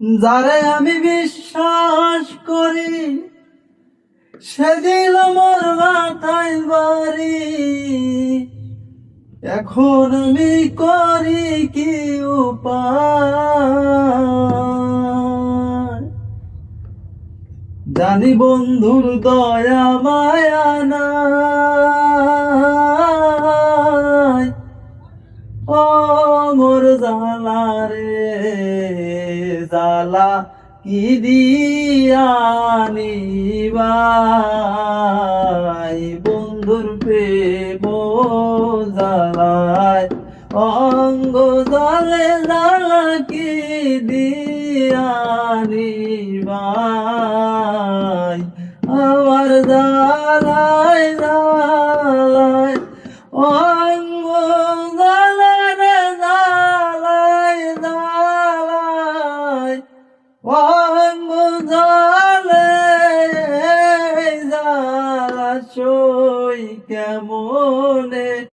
যারে আমি বিশ্বাস করি সে দিল মোর মাথায় বাড়ি। এখন আমি করি কি উপায়? জানি বন্ধুর দয়া মায়া নাই, ও মোর জালা রে জালা কি দিয়ানি ভাই, বন্ধুর প্রেম জালায় অঙ্গ জালে জালা কি দিয়ানি ভাই, আমার জালায় জালায় অঙ্গ জালে রে জালায় জালায় অঙ্গ জালে জালা সই কেমনে।